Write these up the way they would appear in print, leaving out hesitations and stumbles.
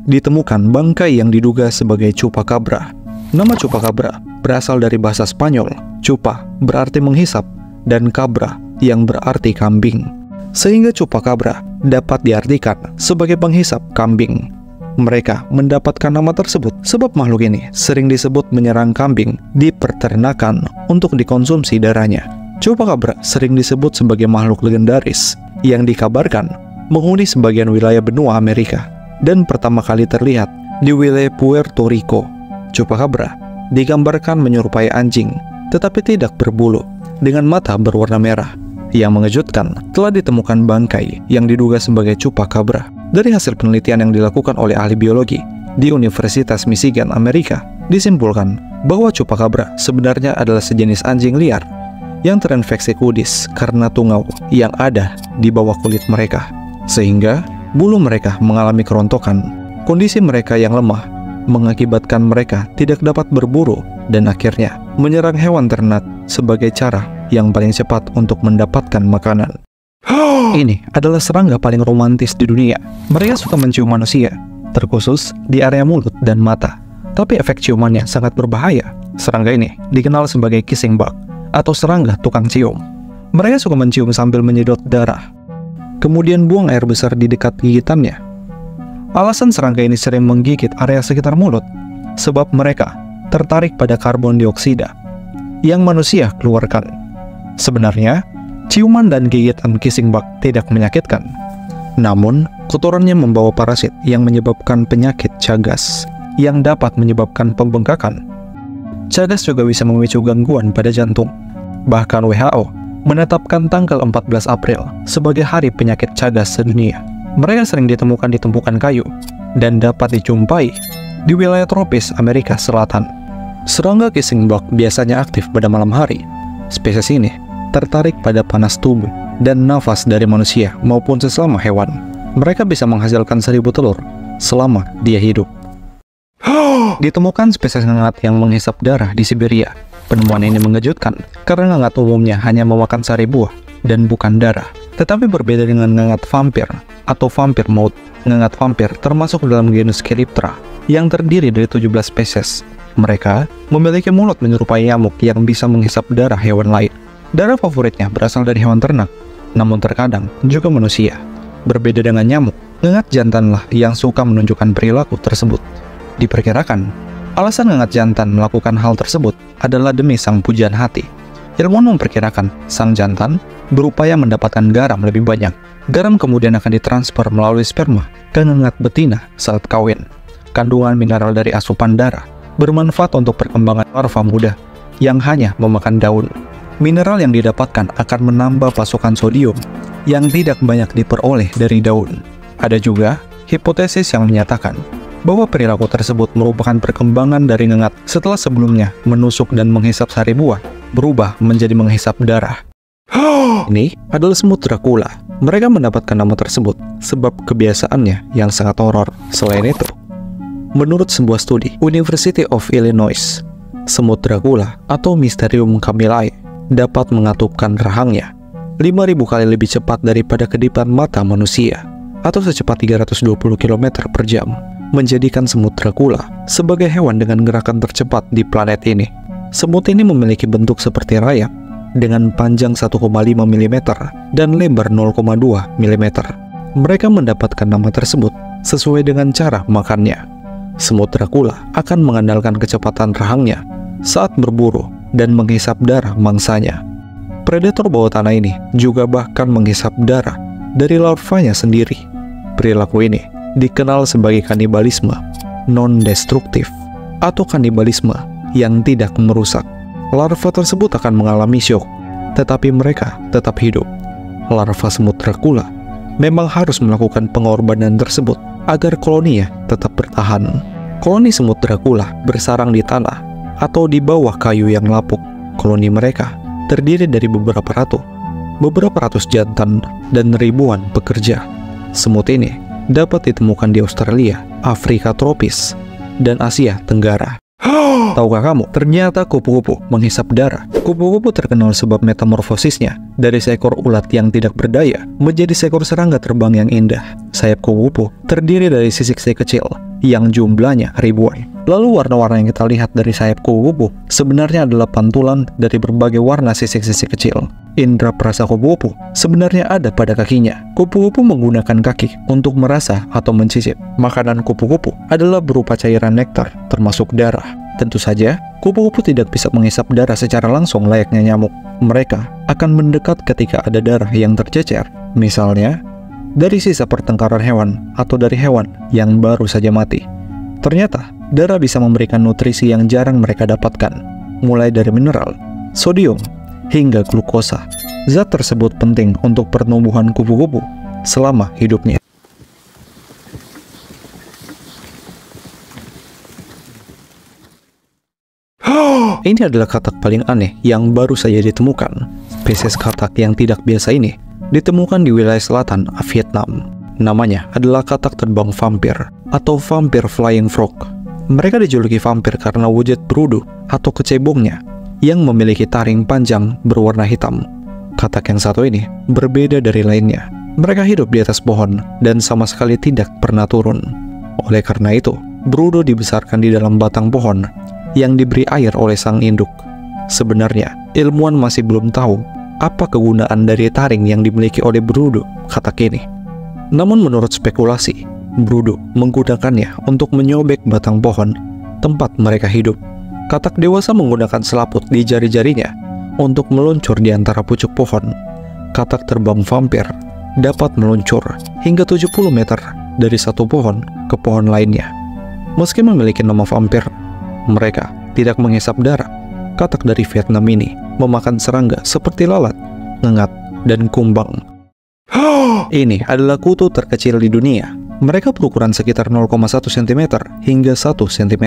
ditemukan bangkai yang diduga sebagai chupacabra. Nama chupacabra berasal dari bahasa Spanyol. Chupa berarti menghisap dan cabra yang berarti kambing, sehingga chupacabra dapat diartikan sebagai penghisap kambing. Mereka mendapatkan nama tersebut sebab makhluk ini sering disebut menyerang kambing di peternakan untuk dikonsumsi darahnya. Chupacabra sering disebut sebagai makhluk legendaris yang dikabarkan menghuni sebagian wilayah benua Amerika dan pertama kali terlihat di wilayah Puerto Rico. Chupacabra digambarkan menyerupai anjing tetapi tidak berbulu dengan mata berwarna merah. Yang mengejutkan, telah ditemukan bangkai yang diduga sebagai chupacabra. Dari hasil penelitian yang dilakukan oleh ahli biologi di Universitas Michigan, Amerika, disimpulkan bahwa chupacabra sebenarnya adalah sejenis anjing liar yang terinfeksi kudis karena tungau yang ada di bawah kulit mereka, sehingga bulu mereka mengalami kerontokan. Kondisi mereka yang lemah mengakibatkan mereka tidak dapat berburu dan akhirnya menyerang hewan ternak sebagai cara yang paling cepat untuk mendapatkan makanan. Ini adalah serangga paling romantis di dunia. Mereka suka mencium manusia, terkhusus di area mulut dan mata. Tapi efek ciumannya sangat berbahaya. Serangga ini dikenal sebagai kissing bug atau serangga tukang cium. Mereka suka mencium sambil menyedot darah, kemudian buang air besar di dekat gigitannya. Alasan serangga ini sering menggigit area sekitar mulut, sebab mereka tertarik pada karbon dioksida yang manusia keluarkan. Sebenarnya, ciuman dan gigitan kissing bug tidak menyakitkan. Namun, kotorannya membawa parasit yang menyebabkan penyakit Chagas yang dapat menyebabkan pembengkakan. Chagas juga bisa memicu gangguan pada jantung. Bahkan WHO menetapkan tanggal 14 April sebagai Hari Penyakit Chagas sedunia. Mereka sering ditemukan di tumpukan kayu dan dapat dijumpai di wilayah tropis Amerika Selatan. Serangga kissing bug biasanya aktif pada malam hari. Spesies ini tertarik pada panas tubuh dan nafas dari manusia maupun sesama hewan. Mereka bisa menghasilkan 1000 telur selama dia hidup. Ditemukan spesies ngengat yang menghisap darah di Siberia. Penemuan ini mengejutkan karena ngengat umumnya hanya memakan sari buah dan bukan darah. Tetapi berbeda dengan ngengat vampir atau vampir maut. Ngengat vampir termasuk dalam genus Calyptra yang terdiri dari 17 spesies. Mereka memiliki mulut menyerupai nyamuk yang bisa menghisap darah hewan lain. Darah favoritnya berasal dari hewan ternak, namun terkadang juga manusia. Berbeda dengan nyamuk, ngengat jantanlah yang suka menunjukkan perilaku tersebut. Diperkirakan, alasan ngengat jantan melakukan hal tersebut adalah demi sang pujaan hati. Ilmuwan memperkirakan sang jantan berupaya mendapatkan garam lebih banyak. Garam kemudian akan ditransfer melalui sperma ke ngengat betina saat kawin. Kandungan mineral dari asupan darah bermanfaat untuk perkembangan larva muda yang hanya memakan daun. Mineral yang didapatkan akan menambah pasokan sodium yang tidak banyak diperoleh dari daun. Ada juga hipotesis yang menyatakan bahwa perilaku tersebut merupakan perkembangan dari ngengat setelah sebelumnya menusuk dan menghisap sari buah, berubah menjadi menghisap darah. Ini adalah semut Dracula. Mereka mendapatkan nama tersebut sebab kebiasaannya yang sangat horor. Selain itu, menurut sebuah studi University of Illinois, semut Dracula atau Mysterium camillai dapat mengatupkan rahangnya 5.000 kali lebih cepat daripada kedipan mata manusia atau secepat 320 km per jam, menjadikan semut Dracula sebagai hewan dengan gerakan tercepat di planet ini. Semut ini memiliki bentuk seperti rayap dengan panjang 1,5 mm dan lebar 0,2 mm. Mereka mendapatkan nama tersebut sesuai dengan cara makannya. Semut Dracula akan mengandalkan kecepatan rahangnya saat berburu dan menghisap darah mangsanya. Predator bawah tanah ini juga bahkan menghisap darah dari larvanya sendiri. Perilaku ini dikenal sebagai kanibalisme non-destruktif atau kanibalisme yang tidak merusak. Larva tersebut akan mengalami syok, tetapi mereka tetap hidup. Larva semut Dracula memang harus melakukan pengorbanan tersebut agar koloninya tetap bertahan. Koloni semut Dracula bersarang di tanah atau di bawah kayu yang lapuk. Koloni mereka terdiri dari beberapa ratus jantan dan ribuan pekerja. Semut ini dapat ditemukan di Australia, Afrika tropis, dan Asia Tenggara. Tahukah kamu, ternyata kupu-kupu menghisap darah. Kupu-kupu terkenal sebab metamorfosisnya dari seekor ulat yang tidak berdaya menjadi seekor serangga terbang yang indah. Sayap kupu-kupu terdiri dari sisik kecil yang jumlahnya ribuan. Lalu warna-warna yang kita lihat dari sayap kupu-kupu sebenarnya adalah pantulan dari berbagai warna sisik-sisik kecil. Indra perasa kupu-kupu sebenarnya ada pada kakinya. Kupu-kupu menggunakan kaki untuk merasa atau mencicip. Makanan kupu-kupu adalah berupa cairan nektar, termasuk darah. Tentu saja, kupu-kupu tidak bisa menghisap darah secara langsung layaknya nyamuk. Mereka akan mendekat ketika ada darah yang tercecer. Misalnya, dari sisa pertengkaran hewan atau dari hewan yang baru saja mati. Ternyata, darah bisa memberikan nutrisi yang jarang mereka dapatkan, mulai dari mineral, sodium, hingga glukosa. Zat tersebut penting untuk pertumbuhan kupu-kupu selama hidupnya. Ini adalah katak paling aneh yang baru saja ditemukan. Spesies katak yang tidak biasa ini ditemukan di wilayah selatan Vietnam. Namanya adalah katak terbang vampir atau vampire flying frog. Mereka dijuluki vampir karena wujud berudu atau kecebongnya yang memiliki taring panjang berwarna hitam. Katak yang satu ini berbeda dari lainnya. Mereka hidup di atas pohon dan sama sekali tidak pernah turun. Oleh karena itu, berudu dibesarkan di dalam batang pohon yang diberi air oleh sang induk. Sebenarnya, ilmuwan masih belum tahu apa kegunaan dari taring yang dimiliki oleh berudu katak ini. Namun menurut spekulasi, berudu menggunakannya untuk menyobek batang pohon tempat mereka hidup. Katak dewasa menggunakan selaput di jari-jarinya untuk meluncur di antara pucuk pohon. Katak terbang vampir dapat meluncur hingga 70 meter dari satu pohon ke pohon lainnya. Meski memiliki nama vampir, mereka tidak menghisap darah. Katak dari Vietnam ini memakan serangga seperti lalat, ngengat, dan kumbang. Ini adalah kutu terkecil di dunia. Mereka berukuran sekitar 0,1 cm hingga 1 cm.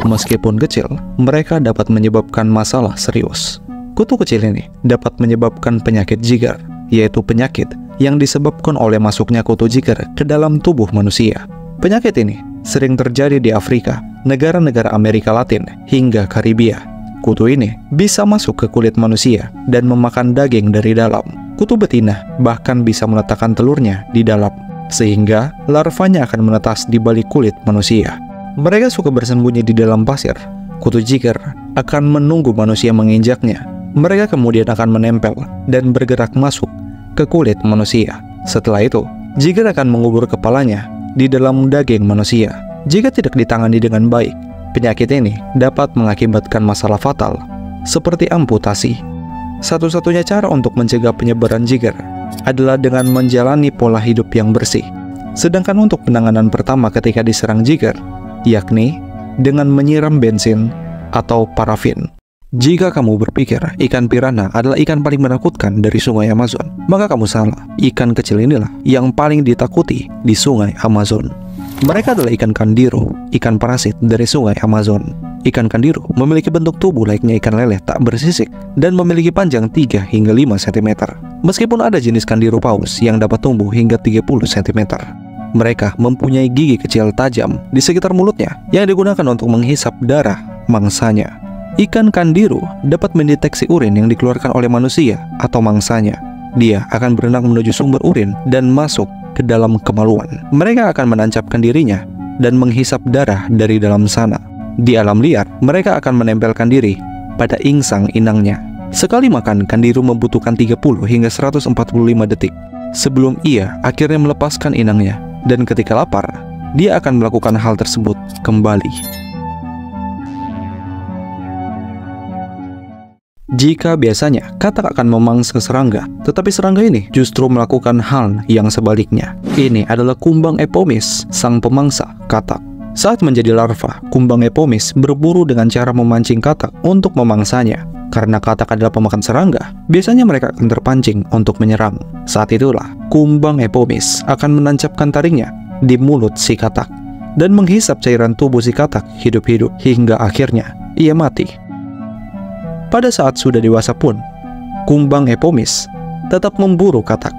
Meskipun kecil, mereka dapat menyebabkan masalah serius. Kutu kecil ini dapat menyebabkan penyakit jigar, yaitu penyakit yang disebabkan oleh masuknya kutu jigar ke dalam tubuh manusia. Penyakit ini sering terjadi di Afrika, negara-negara Amerika Latin, hingga Karibia. Kutu ini bisa masuk ke kulit manusia dan memakan daging dari dalam. Kutu betina bahkan bisa meletakkan telurnya di dalam, sehingga larvanya akan menetas di balik kulit manusia. Mereka suka bersembunyi di dalam pasir. Kutu jigar akan menunggu manusia menginjaknya. Mereka kemudian akan menempel dan bergerak masuk ke kulit manusia. Setelah itu, jigar akan mengubur kepalanya di dalam daging manusia. Jika tidak ditangani dengan baik, penyakit ini dapat mengakibatkan masalah fatal, seperti amputasi. Satu-satunya cara untuk mencegah penyebaran jigar adalah dengan menjalani pola hidup yang bersih. Sedangkan untuk penanganan pertama ketika diserang jigar, yakni dengan menyiram bensin atau parafin. Jika kamu berpikir ikan piranha adalah ikan paling menakutkan dari sungai Amazon, maka kamu salah. Ikan kecil inilah yang paling ditakuti di sungai Amazon. Mereka adalah ikan kandiro, ikan parasit dari sungai Amazon. Ikan kandiro memiliki bentuk tubuh layaknya ikan lele tak bersisik dan memiliki panjang 3 hingga 5 cm. Meskipun ada jenis kandiro paus yang dapat tumbuh hingga 30 cm. Mereka mempunyai gigi kecil tajam di sekitar mulutnya yang digunakan untuk menghisap darah mangsanya. Ikan kandiro dapat mendeteksi urin yang dikeluarkan oleh manusia atau mangsanya. Dia akan berenang menuju sumber urin dan masuk ke dalam kemaluan. Mereka akan menancapkan dirinya dan menghisap darah dari dalam sana. Di alam liar, mereka akan menempelkan diri pada insang inangnya. Sekali makan, kandiro membutuhkan 30 hingga 145 detik sebelum ia akhirnya melepaskan inangnya. Dan ketika lapar, dia akan melakukan hal tersebut kembali. Jika biasanya katak akan memangsa serangga, tetapi serangga ini justru melakukan hal yang sebaliknya. Ini adalah kumbang epomis, sang pemangsa katak. Saat menjadi larva, kumbang epomis berburu dengan cara memancing katak untuk memangsanya. Karena katak adalah pemakan serangga, biasanya mereka akan terpancing untuk menyerang. Saat itulah, kumbang epomis akan menancapkan taringnya di mulut si katak dan menghisap cairan tubuh si katak hidup-hidup hingga akhirnya ia mati. Pada saat sudah dewasa pun, kumbang epomis tetap memburu katak.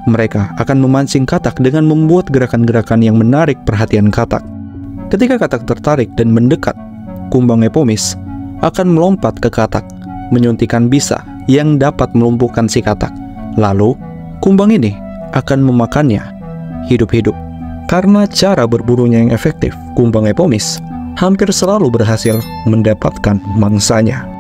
Mereka akan memancing katak dengan membuat gerakan-gerakan yang menarik perhatian katak. Ketika katak tertarik dan mendekat, kumbang epomis akan melompat ke katak, menyuntikkan bisa yang dapat melumpuhkan si katak. Lalu, kumbang ini akan memakannya hidup-hidup. Karena cara berburunya yang efektif, kumbang Epomis hampir selalu berhasil mendapatkan mangsanya.